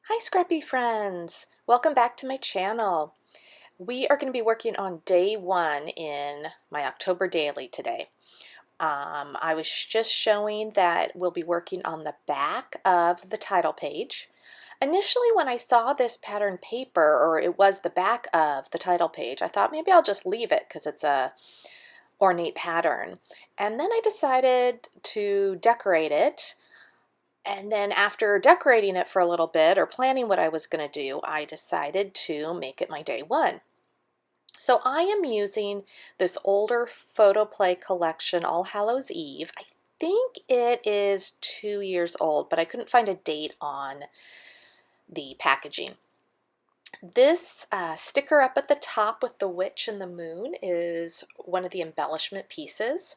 Hi Scrappy friends! Welcome back to my channel. We are going to be working on day one in my October daily today. I was just showing that we'll be working on the back of the title page. Initially when I saw this pattern paper, or it was the back of the title page, I thought maybe I'll just leave it because it's a ornate pattern. And then I decided to decorate it. And then after decorating it for a little bit or planning what I was going to do, I decided to make it my day one. So I am using this older photoplay collection, All Hallows Eve. I think it is 2 years old, but I couldn't find a date on the packaging. This sticker up at the top with the witch and the moon is one of the embellishment pieces.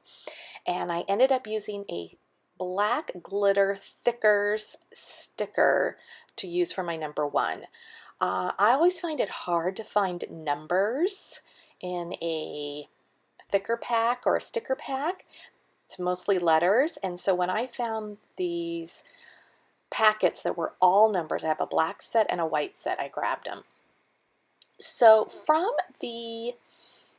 And I ended up using a black glitter thickers sticker to use for my number one. I always find it hard to find numbers in a thicker pack or a sticker pack. It's mostly letters, and so when I found these packets that were all numbers, I have a black set and a white set, I grabbed them. So from the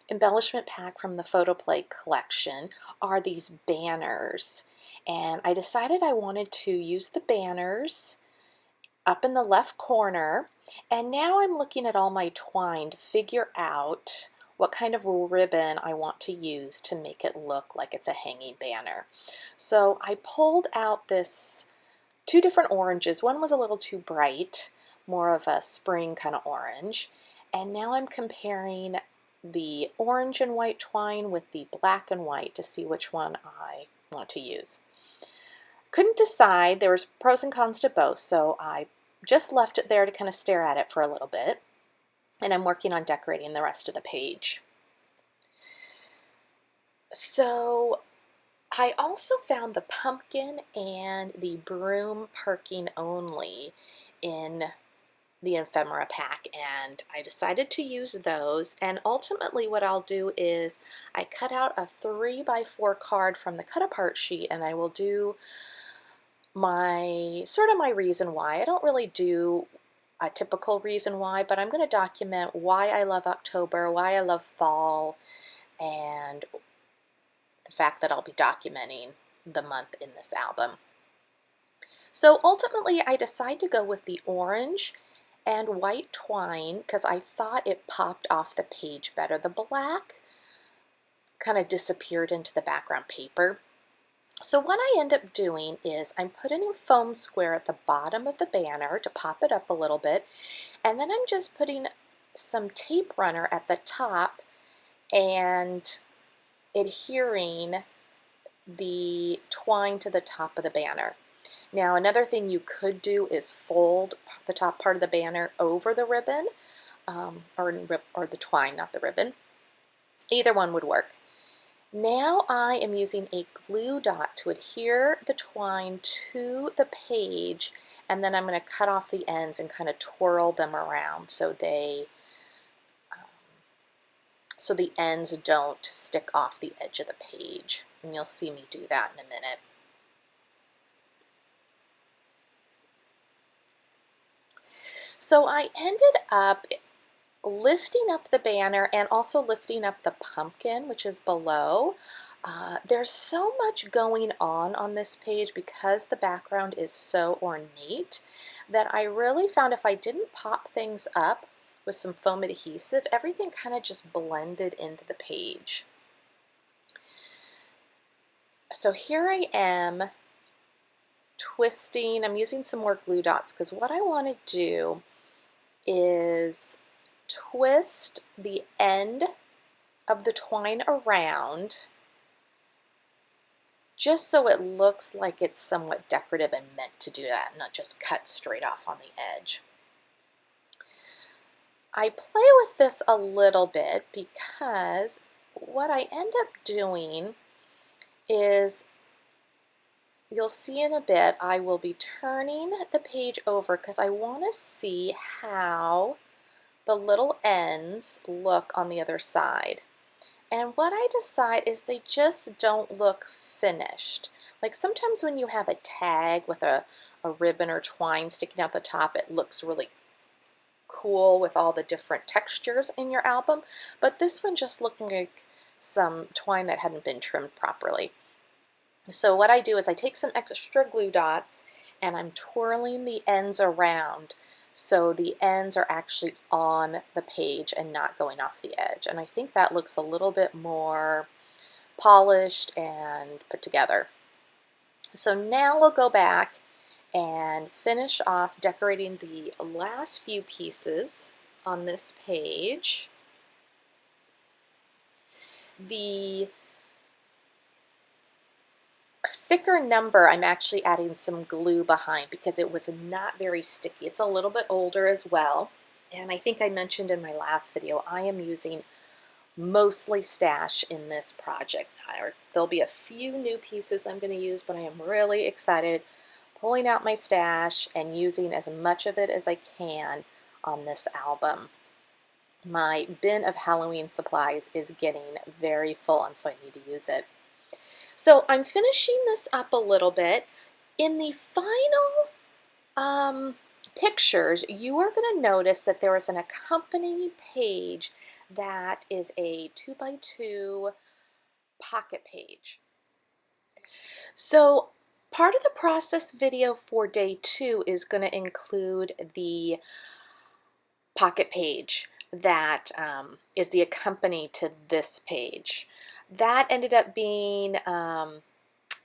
embellishment pack from the Photoplay collection are these banners, and I decided I wanted to use the banners up in the left corner, and now I'm looking at all my twine to figure out what kind of ribbon I want to use to make it look like it's a hanging banner. So I pulled out this two different oranges. One was a little too bright, more of a spring kind of orange, and now I'm comparing the orange and white twine with the black and white to see which one I want to use. Couldn't decide. There was pros and cons to both, so I just left it there to kind of stare at it for a little bit, and I'm working on decorating the rest of the page. So I also found the pumpkin and the broom perking only in the ephemera pack, and I decided to use those. And ultimately what I'll do is I cut out a 3x4 card from the cut apart sheet, and I will do my my reason why. I don't really do a typical reason why, but I'm going to document why I love October, why I love fall, and the fact that I'll be documenting the month in this album. So ultimately I decided to go with the orange and white twine because I thought it popped off the page better. The black kind of disappeared into the background paper. So what I end up doing is I'm putting a foam square at the bottom of the banner to pop it up a little bit, and then I'm just putting some tape runner at the top and adhering the twine to the top of the banner. Now another thing you could do is fold the top part of the banner over the ribbon, or the twine, not the ribbon. Either one would work. Now I am using a glue dot to adhere the twine to the page, and then I'm going to cut off the ends and kind of twirl them around so the ends don't stick off the edge of the page. And you'll see me do that in a minute. So I ended up lifting up the banner and also lifting up the pumpkin, which is below. There's so much going on this page because the background is so ornate that I really found if I didn't pop things up with some foam adhesive, everything kind of just blended into the page. So here I am twisting. I'm using some more glue dots because what I want to do is twist the end of the twine around just so it looks like it's somewhat decorative and meant to do that, not just cut straight off on the edge. I play with this a little bit because what I end up doing is, you'll see in a bit, I will be turning the page over because I want to see how the little ends look on the other side. And what I decide is they just don't look finished. Like sometimes when you have a tag with a a ribbon or twine sticking out the top, it looks really cool with all the different textures in your album. But this one just looked like some twine that hadn't been trimmed properly. So what I do is I take some extra glue dots and I'm twirling the ends around so the ends are actually on the page and not going off the edge. And I think that looks a little bit more polished and put together. So now we'll go back and finish off decorating the last few pieces on this page. The thicker number, I'm actually adding some glue behind because it was not very sticky. It's a little bit older as well. And I think I mentioned in my last video, I am using mostly stash in this project. There'll be a few new pieces I'm going to use, but I am really excited pulling out my stash and using as much of it as I can on this album. My bin of Halloween supplies is getting very full, and so I need to use it. So I'm finishing this up a little bit. In the final pictures, you are going to notice that there is an accompanying page that is a 2x2 pocket page. So part of the process video for day 2 is going to include the pocket page that is the accompaniment to this page. That ended up being a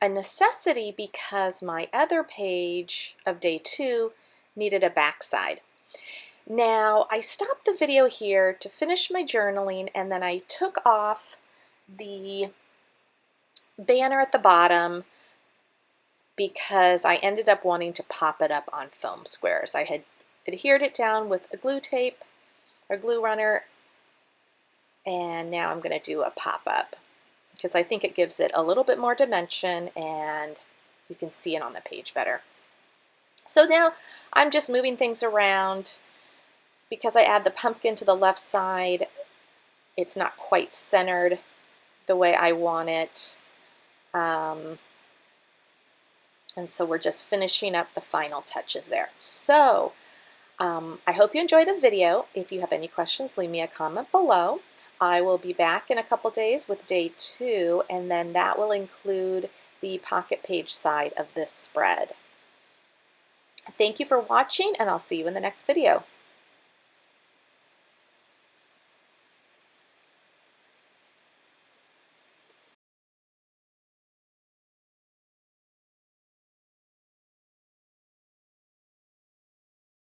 necessity because my other page of day 2 needed a backside. Now I stopped the video here to finish my journaling, and then I took off the banner at the bottom because I ended up wanting to pop it up on foam squares. I had adhered it down with a glue tape or glue runner, and now I'm going to do a pop-up because I think it gives it a little bit more dimension and you can see it on the page better. So now I'm just moving things around. Because I add the pumpkin to the left side, it's not quite centered the way I want it. And so we're just finishing up the final touches there. So I hope you enjoy the video. If you have any questions, leave me a comment below. I will be back in a couple days with day 2, and then that will include the pocket page side of this spread. Thank you for watching, and I'll see you in the next video.